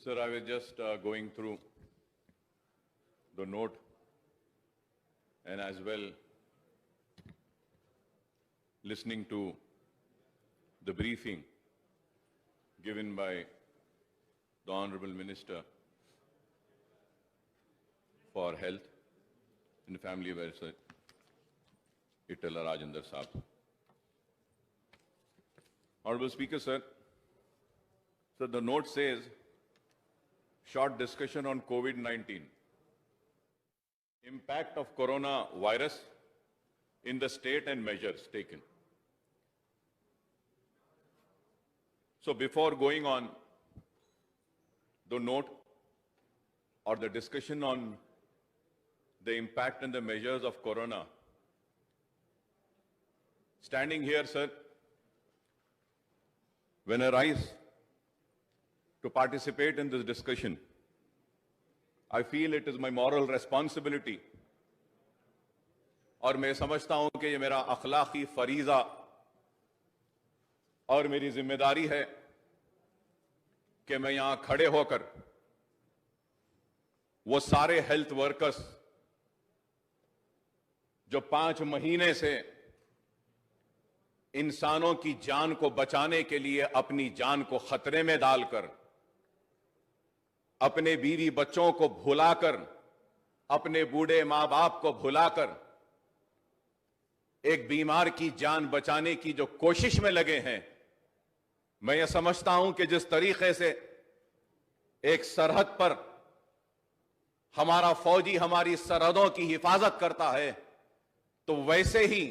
Sir, I was just going through the note and as well listening to the briefing given by the Honorable Minister for Health and Family Welfare, Itala Rajendra Saab. Honorable Speaker, sir, so the note says, short discussion on COVID-19, impact of coronavirus in the state and measures taken. So before going on the note or the discussion on the impact and the measures of corona, standing here, sir, when I rise to participate in this discussion, I feel it is my moral responsibility और मैं समझता हूं कि ये मेरा अखलाकी फरीजा और मेरी जिम्मेदारी है कि मैं यहां खड़े होकर वो सारे हेल्थ वर्कर्स जो 5 महीने से इंसानों की जान को बचाने के लिए अपनी जान को खतरे में डालकर, अपने बीवी बच्चों को भुलाकर, अपने बूढ़े मां बाप को भुलाकर एक बीमार की जान बचाने की जो कोशिश में लगे हैं, मैं ये समझता हूं कि जिस तरीके से एक सरहद पर हमारा फौजी हमारी सरहदों की हिफाजत करता है, तो वैसे ही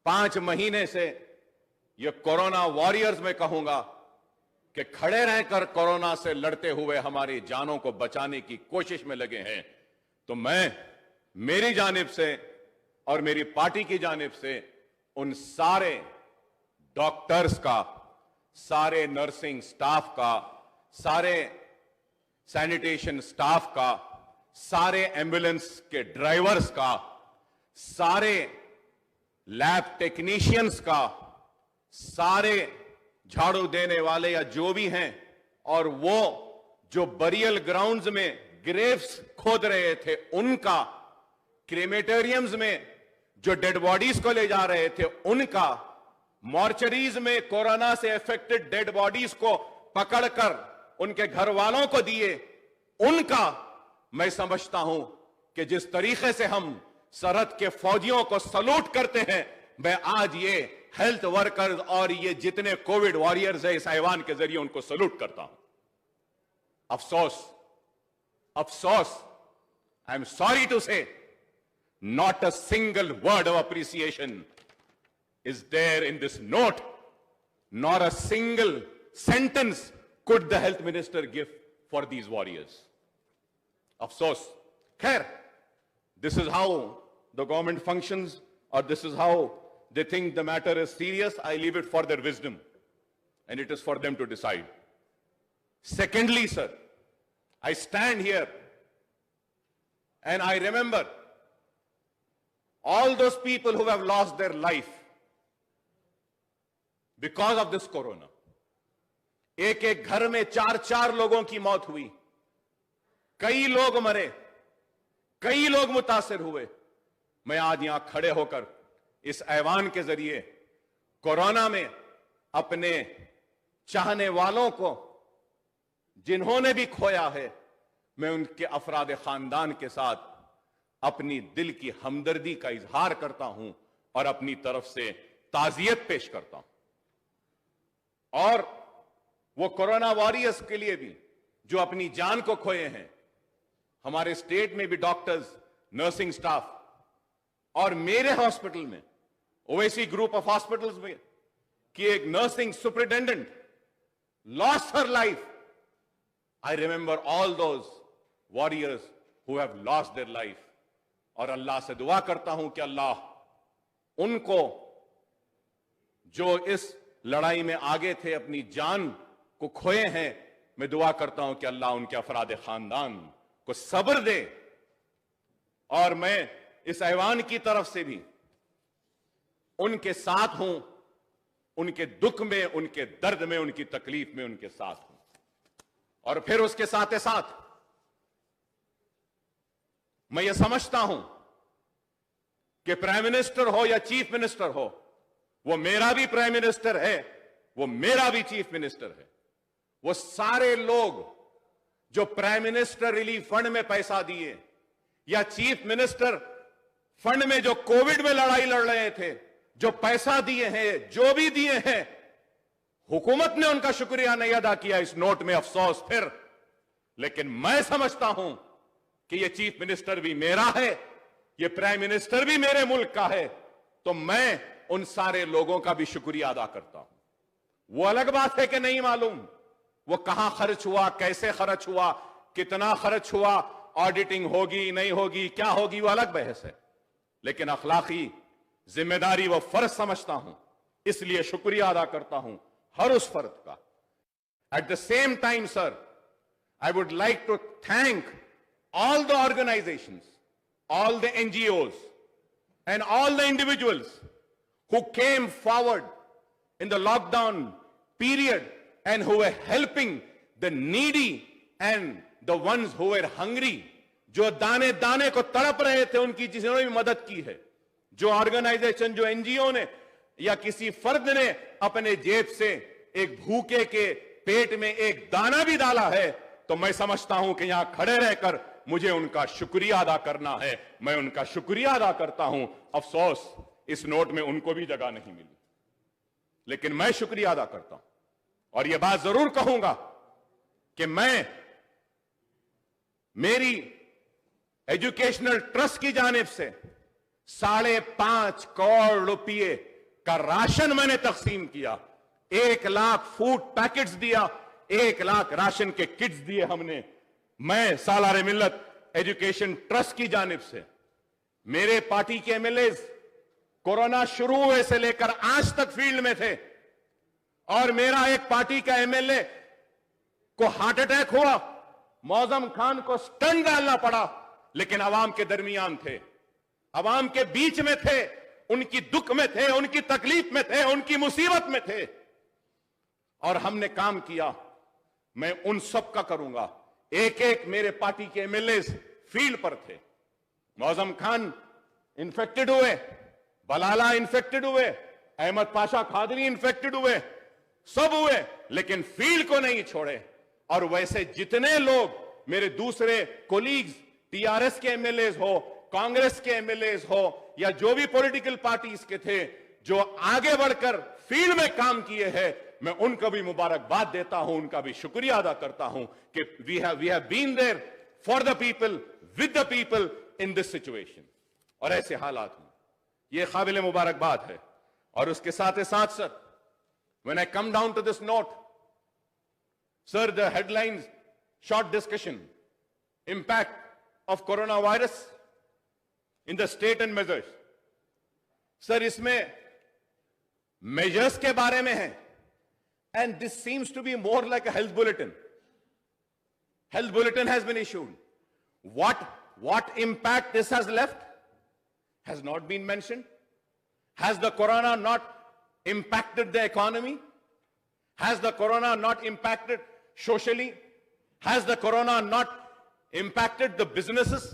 5 महीने से ये कोरोना वॉरियर्स में कहूंगा कि खड़े रहकर कोरोना से लड़ते हुए हमारी जानों को बचाने की कोशिश में लगे हैं। तो मैं मेरी जानिब से और मेरी पार्टी की जानिब से उन सारे डॉक्टर्स का, सारे नर्सिंग स्टाफ का, सारे सैनिटेशन स्टाफ का, सारे एम्बुलेंस के ड्राइवर्स का, सारे लैब टेक्नीशियंस का, सारे झाड़ू देने वाले या जो भी हैं, और वो जो बरियल ग्राउंड्स में ग्रेव्स खोद रहे थे उनका, क्रेमेटोरियम्स में जो डेड बॉडीज को ले जा रहे थे उनका, मॉर्चरीज में कोरोना से अफेक्टेड डेड बॉडीज को पकड़कर उनके घर वालों को दिए उनका, मैं समझता हूं कि जिस तरीके से हम सरहद के फौजियों को सलूट करते हैं, मैं आज ये हेल्थ वर्कर्स और ये जितने कोविड वॉरियर्स है इस ऐवान के जरिए उनको सलूट करता हूं। अफसोस, अफसोस, आई एम सॉरी टू से, not a single word of appreciation is there in this note, nor a single sentence could the health minister give for these warriors. Afsos. Khair, this is how the government functions, or this is how they think the matter is serious. I leave it for their wisdom, and it is for them to decide. Secondly, sir, I stand here and I remember all those people who have lost their life because of this corona. एक एक घर में 4-4 लोगों की मौत हुई, कई लोग मरे, कई लोग मुतासिर हुए। मैं आज यहां खड़े होकर इस ऐवान के जरिए कोरोना में अपने चाहने वालों को जिन्होंने भी खोया है, मैं उनके अफराद खानदान के साथ अपनी दिल की हमदर्दी का इजहार करता हूं और अपनी तरफ से ताजियत पेश करता हूं। और वो कोरोना वॉरियर्स के लिए भी जो अपनी जान को खोए हैं, हमारे स्टेट में भी डॉक्टर्स, नर्सिंग स्टाफ, और मेरे हॉस्पिटल में, ओवैसी ग्रुप ऑफ हॉस्पिटल्स में कि एक nursing superintendent lost her life. I remember all those warriors who have lost their life, और अल्लाह से दुआ करता हूं कि अल्लाह उनको जो इस लड़ाई में आगे थे, अपनी जान को खोए हैं, मैं दुआ करता हूं कि अल्लाह उनके अफराद खानदान को सब्र दे। और मैं इस ऐवान की तरफ से भी उनके साथ हूं उनके दुख में, उनके दर्द में, उनकी तकलीफ में उनके साथ हूं। और फिर उसके साथ ही साथ मैं ये समझता हूं कि प्राइम मिनिस्टर हो या चीफ मिनिस्टर हो, वो मेरा भी प्राइम मिनिस्टर है, वो मेरा भी चीफ मिनिस्टर है। वो सारे लोग जो प्राइम मिनिस्टर रिलीफ फंड में पैसा दिए या चीफ मिनिस्टर फंड में जो कोविड में लड़ाई लड़ रहे थे, जो पैसा दिए हैं, जो भी दिए हैं, हुकूमत ने उनका शुक्रिया नहीं अदा किया। इस नोट में अफसोस फिर। लेकिन मैं समझता हूं कि यह चीफ मिनिस्टर भी मेरा है, यह प्राइम मिनिस्टर भी मेरे मुल्क का है, तो मैं उन सारे लोगों का भी शुक्रिया अदा करता हूं। वो अलग बात है कि नहीं मालूम वो कहां खर्च हुआ, कैसे खर्च हुआ, कितना खर्च हुआ, ऑडिटिंग होगी नहीं होगी, क्या होगी, वो अलग बहस है। लेकिन अखलाकी जिम्मेदारी व फर्ज समझता हूं, इसलिए शुक्रिया अदा करता हूं हर उस फर्द का। At the same time sir, I would like to thank all the organizations, all the NGOs, and all the individuals who came forward in the lockdown period and who were helping the needy and the ones who were hungry, जो दाने दाने को तड़प रहे थे, उनकी जिन्होंने भी मदद की है। जो ऑर्गेनाइजेशन, जो एनजीओ ने या किसी फर्द ने अपने जेब से एक भूखे के पेट में एक दाना भी डाला है, तो मैं समझता हूं कि यहां खड़े रहकर मुझे उनका शुक्रिया अदा करना है। मैं उनका शुक्रिया अदा करता हूं। अफसोस इस नोट में उनको भी जगह नहीं मिली, लेकिन मैं शुक्रिया अदा करता हूं। और यह बात जरूर कहूंगा कि मैं मेरी एजुकेशनल ट्रस्ट की जानिब से 5.5 करोड़ रुपए का राशन मैंने तकसीम किया। 1 लाख फूड पैकेट्स दिया, 1 लाख राशन के किट्स दिए हमने। मैं सालारे मिल्लत एजुकेशन ट्रस्ट की जानिब से, मेरे पार्टी के एमएलए कोरोना शुरू हुए से लेकर आज तक फील्ड में थे, और मेरा एक पार्टी का एमएलए को हार्ट अटैक हुआ, मौजम खान को स्टंट डालना पड़ा, लेकिन अवाम के दरमियान थे, अवाम के बीच में थे, उनकी दुख में थे, उनकी तकलीफ में थे, उनकी मुसीबत में थे, और हमने काम किया। मैं उन सब का करूंगा। एक एक मेरे पार्टी के एमएलए फील्ड पर थे। मौजम खान इन्फेक्टेड हुए, बलाला इन्फेक्टेड हुए, अहमद पाशा खादरी इन्फेक्टेड हुए, सब हुए, लेकिन फील्ड को नहीं छोड़े। और वैसे जितने लोग मेरे दूसरे कोलीग्स, टीआरएस के एमएलए हो, कांग्रेस के एमएलए हो, या जो भी पॉलिटिकल पार्टीज के थे जो आगे बढ़कर फील्ड में काम किए हैं, मैं उनको भी मुबारकबाद देता हूं, उनका भी शुक्रिया अदा करता हूं कि we have been there for the people, with the people in this situation. और ऐसे हालात में यह काबिल मुबारकबाद है। और उसके साथ ही साथ sir, when I come down to this note, sir, the headlines, short discussion, impact of corona virus in the state and measures. Sir, इसमें मेजर्स के बारे में है, and this seems to be more like a health bulletin. Health bulletin has been issued. What impact this has left has not been mentioned. Has the corona not impacted the economy? Has the corona not impacted socially? Has the corona not impacted the businesses?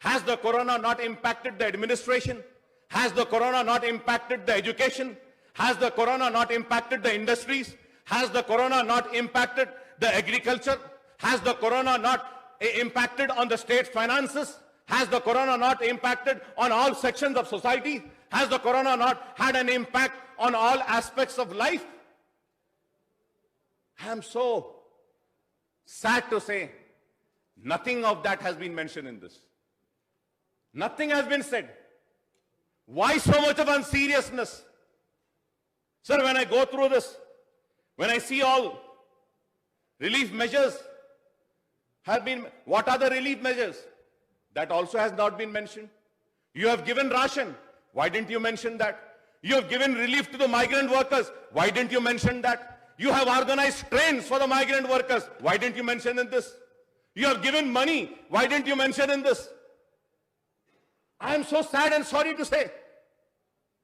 Has the corona not impacted the administration? Has the corona not impacted the education? Has the corona not impacted the industries? Has the corona not impacted the agriculture? Has the corona not impacted on the state finances? Has the corona not impacted on all sections of society? Has the corona not had an impact on all aspects of life? I am so sad to say nothing of that has been mentioned in this. Nothing has been said. Why so much of unseriousness? Sir, when I go through this, when I see all relief measures have been, what are the relief measures? That also has not been mentioned. You have given ration. Why didn't you mention that? You have given relief to the migrant workers. Why didn't you mention that? You have organized trains for the migrant workers. Why didn't you mention in this? You have given money. Why didn't you mention in this? I am so sad and sorry to say,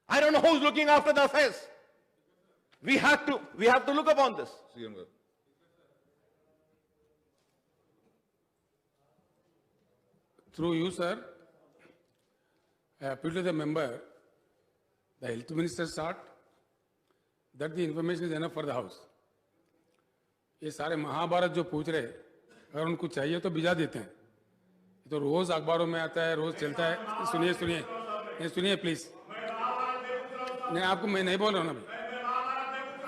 I don't know who's looking after the affairs. We have to look upon this. Through you, sir, I appeal to the member, the health minister sought that the information is enough for the house. ये सारे महाभारत जो पूछ रहे, अगर उनको चाहिए तो भिजा देते हैं. ये तो रोज अखबारों में आता है, रोज चलता है. सुनिए सुनिए, नहीं सुनिए प्लीज. नहीं आपको मैं नहीं बोल रहा हूँ ना भाई.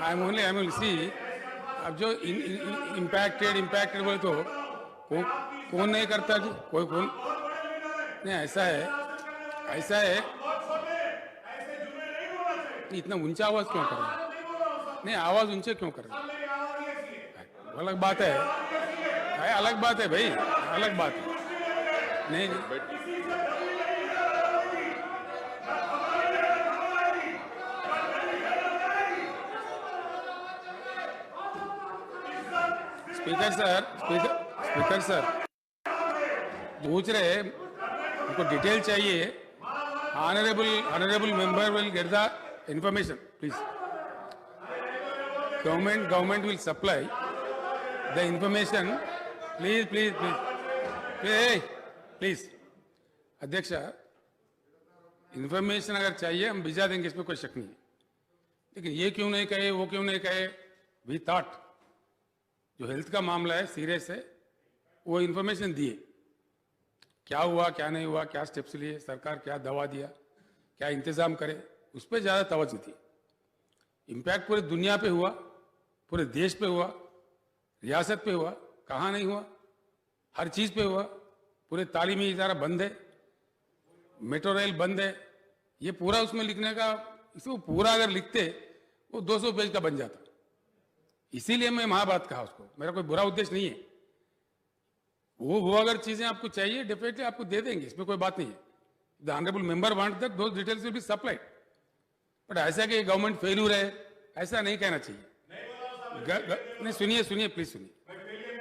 आई एम ओनली सी. अब जो इम्पैक्टेड बोले तो कौन नहीं करता जी, कोई कौन नहीं. ऐसा है इतना ऊंचा आवाज क्यों कर रहे हैं? नहीं आवाज ऊंचे क्यों कर रहे हैं? अलग बात है, अलग बात है भाई, अलग बात है. नहीं स्पीकर सर पूछ रहे, उनको डिटेल चाहिए. Honourable member will get the information please. Government will supply the information. Please. अध्यक्षा, इंफॉर्मेशन अगर चाहिए हम भिजा देंगे, इसमें कोई शक नहीं है. लेकिन ये क्यों नहीं कहे, वो क्यों नहीं कहे? वी थॉट जो हेल्थ का मामला है सीरियस है, वो इंफॉर्मेशन दिए. क्या हुआ क्या नहीं हुआ, क्या स्टेप्स लिए, सरकार क्या दवा दिया, क्या इंतजाम करे, उस पर ज्यादा तवज्जो थी. इम्पैक्ट पूरे दुनिया पे हुआ, पूरे देश पे हुआ, रियासत पे हुआ, कहाँ नहीं हुआ, हर चीज पे हुआ. पूरे तालीमी इदारा बंद है, मेट्रो रेल बंद है. ये पूरा उसमें लिखने का, इसको पूरा अगर लिखते वो 200 पेज का बन जाता. इसीलिए मैं महाभारत कहा उसको. मेरा कोई बुरा उद्देश्य नहीं है. वो अगर चीजें आपको चाहिए डेफिनेटली आपको दे देंगे, इसमें कोई बात नहीं है. The honourable member want that those details will be supplied. But ऐसा कि गवर्नमेंट फेल्यूर है, ऐसा नहीं कहना चाहिए. नहीं सुनिए प्लीज सुनिए.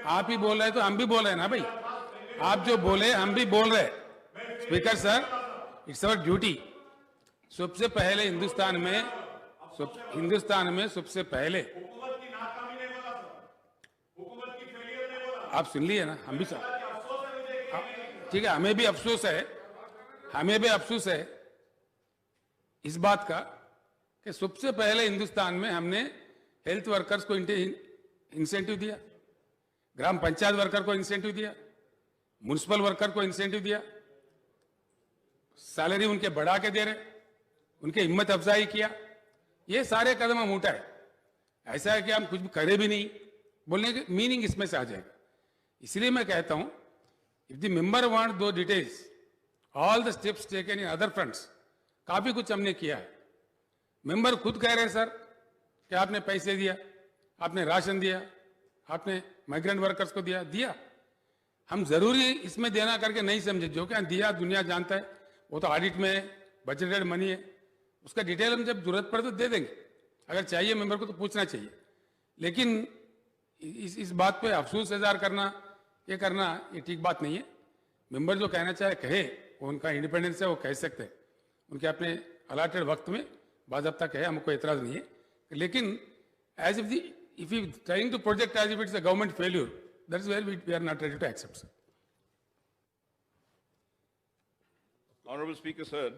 आप ही बोल रहे हैं तो हम भी बोल रहे हैं ना भाई. आप जो बोले हम भी बोल रहे हैं. Speaker sir, it's our duty. सबसे पहले हिंदुस्तान में सबसे पहले आप सुन लिए ना, हम भी ठीक है. हमें भी अफसोस है इस बात का कि सबसे पहले हिंदुस्तान में हमने हेल्थ वर्कर्स को इंसेंटिव दिया, ग्राम पंचायत वर्कर को इंसेंटिव दिया, म्युनिसिपल वर्कर को इंसेंटिव दिया, सैलरी उनके बढ़ा के दे रहे, उनके हिम्मत अफजाई किया. ये सारे कदम हम उठाए. ऐसा है कि हम कुछ भी करे भी नहीं, बोलने की मीनिंग इसमें से आ जाएगा. इसलिए मैं कहता हूं, इफ द मेंबर वांट दो details, all the steps taken in other fronts, काफी कुछ हमने किया है. मेंबर खुद कह रहे हैं सर कि आपने पैसे दिया, आपने राशन दिया, आपने माइग्रेंट वर्कर्स को दिया. हम जरूरी इसमें देना करके नहीं समझे. जो क्या दिया दुनिया जानता है, वो तो ऑडिट में बजटेड मनी है, उसका डिटेल हम जब जरूरत पड़े तो दे देंगे. अगर चाहिए मेंबर को तो पूछना चाहिए. लेकिन इस बात पे अफसोस इजहार करना, ये ठीक बात नहीं है. मेंबर जो कहना चाहे कहे, वो उनका इंडिपेंडेंस है, वो कह सकते हैं. उनके अपने अलाटेड वक्त में बाज़ाब्ता कहे, हमको एतराज नहीं है. लेकिन as if you trying to project as if it's a government failure, that is where we are not ready to accept. Honorable Speaker, sir,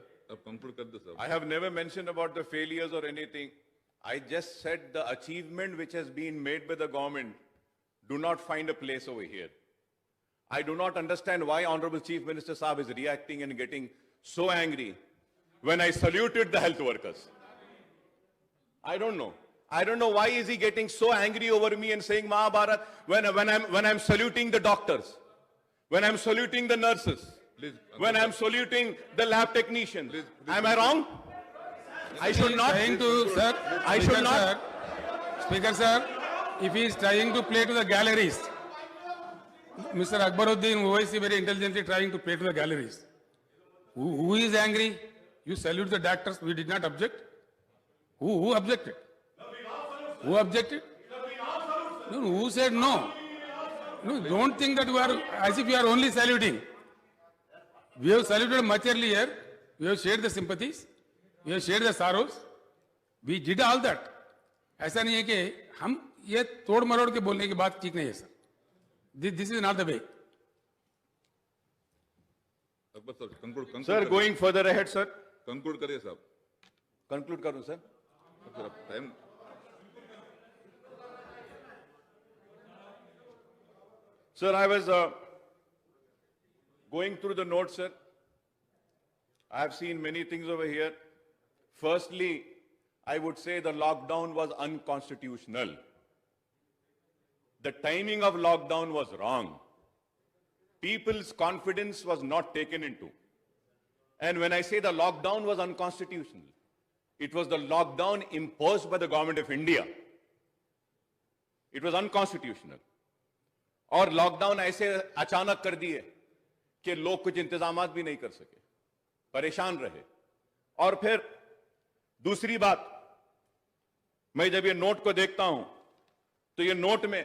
I have never mentioned about the failures or anything. I just said the achievement which has been made by the government do not find a place over here. I do not understand why Honorable Chief Minister Saab is reacting and getting so angry when I saluted the health workers. I don't know. I don't know why is he getting so angry over me and saying Mahabharat when I'm saluting the doctors, when I'm saluting the nurses, when I'm saluting the lab technicians. Am I wrong? I should not. I should not. Speaker sir, if he is trying to play to the galleries, Mr. Akbaruddin Owaisi very intelligently trying to play to the galleries. Who is angry? You salute the doctors. We did not object. Who objected? Who objected? No, who said no? No, don't think that you are as if you are only saluting. We have saluted much earlier. We have shared the sympathies. We have shared the sorrows. We did all that. ऐसा नहीं है कि हम ये तोड़ मरोड़ के बोलने की बात ठीक नहीं है sir. This is not the way. Akbar sahab conclude sir, going further ahead sir. Conclude करिए साहब. कंक्लूड करूं sir? Time. Sir, I was going through the notes, sir. I have seen many things over here. Firstly, I would say the lockdown was unconstitutional. The timing of lockdown was wrong. People's confidence was not taken into. And when I say the lockdown was unconstitutional, it was the lockdown imposed by the government of India. It was unconstitutional. और lockdown ऐसे अचानक कर दिए कि लोग कुछ इंतजामात भी नहीं कर सके, परेशान रहे. और फिर दूसरी बात, मैं जब ये नोट को देखता हूं तो ये नोट में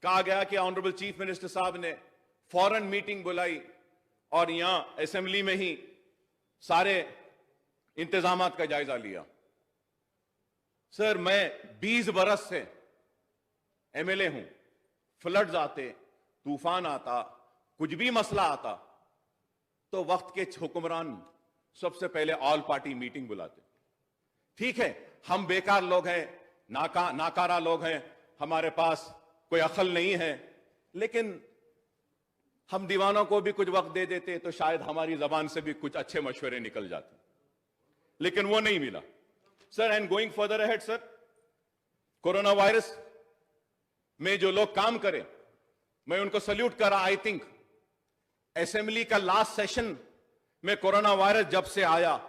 कहा गया कि ऑनरेबल चीफ मिनिस्टर साहब ने फौरन मीटिंग बुलाई और यहां असेंबली में ही सारे इंतजामात का जायजा लिया. सर, मैं 20 बरस से एमएलए हूं. फ्लड्स आते, तूफान आता, कुछ भी मसला आता तो वक्त के हुक्मरान सबसे पहले ऑल पार्टी मीटिंग बुलाते. ठीक है, हम बेकार लोग हैं, नाकारा लोग हैं, हमारे पास कोई अकल नहीं है, लेकिन हम दीवानों को भी कुछ वक्त दे देते तो शायद हमारी जबान से भी कुछ अच्छे मशवरे निकल जाते, लेकिन वो नहीं मिला. Sir, and going further ahead sir, corona virus में जो लोग काम करें, मैं उनको सल्यूट करा. आई थिंक असेंबली का लास्ट सेशन में कोरोना वायरस जब से आया,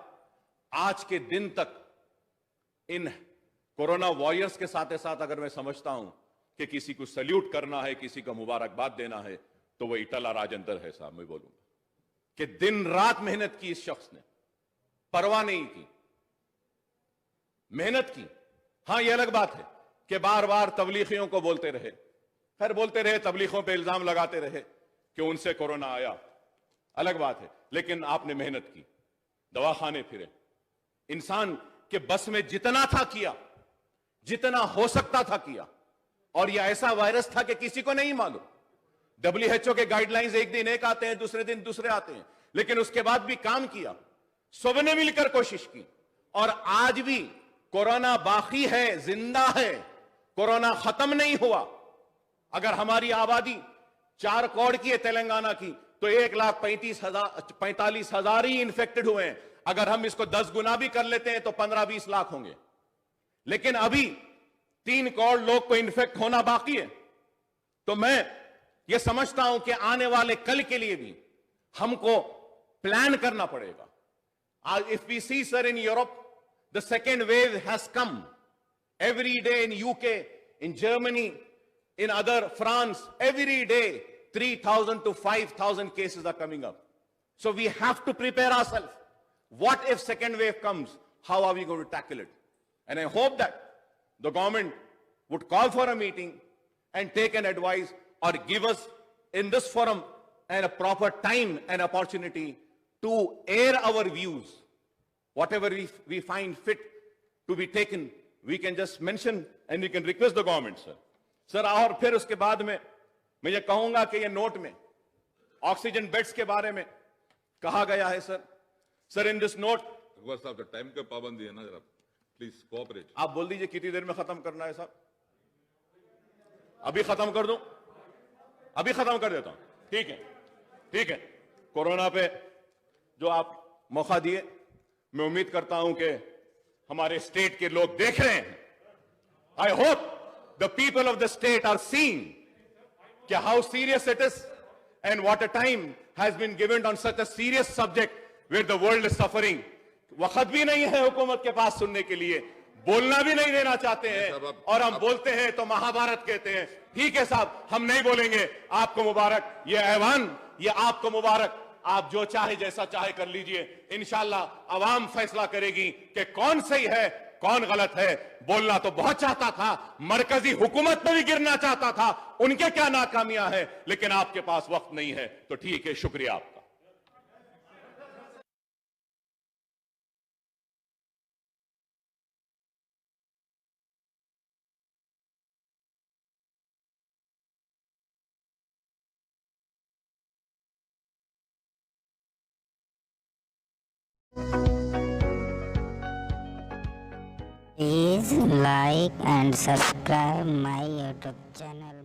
आज के दिन तक इन कोरोना वॉरियर्स के साथ साथ अगर मैं समझता हूं कि किसी को सल्यूट करना है, किसी को मुबारकबाद देना है, तो वो इटला राजेंद्र है साहब. मैं बोलूंगा कि दिन रात मेहनत की इस शख्स ने, परवाह नहीं की, मेहनत की. हां, यह अलग बात है कि बार बार तबलीगियों को बोलते रहे, फिर बोलते रहे, तबलीगों पे इल्जाम लगाते रहे कि उनसे कोरोना आया, अलग बात है. लेकिन आपने मेहनत की, दवाखाने फिरे, इंसान के बस में जितना था किया, जितना हो सकता था किया. और यह ऐसा वायरस था कि किसी को नहीं मालूम. WHO के गाइडलाइंस एक दिन एक आते हैं, दूसरे दिन दूसरे आते हैं, लेकिन उसके बाद भी काम किया, सबने मिलकर कोशिश की. और आज भी कोरोना बाकी है, जिंदा है, कोरोना खत्म नहीं हुआ. अगर हमारी आबादी 4 करोड़ की है तेलंगाना की, तो 1,45,000 ही इन्फेक्टेड हुए हैं. अगर हम इसको 10 गुना भी कर लेते हैं तो 15-20 लाख होंगे. लेकिन अभी 3 करोड़ लोग को इन्फेक्ट होना बाकी है. तो मैं ये समझता हूं कि आने वाले कल के लिए भी हमको प्लान करना पड़ेगा. If we see sir in Europe, the second wave has come every day in UK, in Germany, in other France, every day 3,000 to 5,000 cases are coming up. So we have to prepare ourselves. What if second wave comes? How are we going to tackle it? And I hope that the government would call for a meeting and take an advice or give us in this forum and a proper time and opportunity to air our views. Whatever we find fit to be taken, we can just mention and we can request the government, sir. Sir, और फिर उसके बाद में मैं ये कहूंगा कि ये नोट में ऑक्सीजन बेड्स के बारे में कहा गया है sir. Sir, in this note, Akbar साहब टाइम का पाबंदी है ना, जरा प्लीज कोऑपरेट. आप बोल दीजिए कितनी देर में खत्म करना है साहब. अभी खत्म कर दूं? अभी खत्म कर देता हूं. ठीक है, ठीक है. कोरोना पे जो आप मौका दिए, मैं उम्मीद करता हूं कि हमारे स्टेट के लोग देख रहे हैं. I hope the people of the state are seeing कि how serious it is and what a time has been given on such a serious subject where the world is suffering. वक्त भी नहीं है हुकूमत के पास सुनने के लिए, बोलना भी नहीं देना चाहते हैं, और हम बोलते हैं तो महाभारत कहते हैं. ठीक है साहब, हम नहीं बोलेंगे. आपको मुबारक, ये ऐवान, ये आपको मुबारक. आप जो चाहे जैसा चाहे कर लीजिए. इंशाल्लाह अवाम फैसला करेगी कि कौन सही है, कौन गलत है. बोलना तो बहुत चाहता था, मरकजी हुकूमत में भी गिरना चाहता था, उनके क्या नाकामियां हैं, लेकिन आपके पास वक्त नहीं है. तो ठीक है, शुक्रिया आपका. Please like and subscribe my YouTube channel.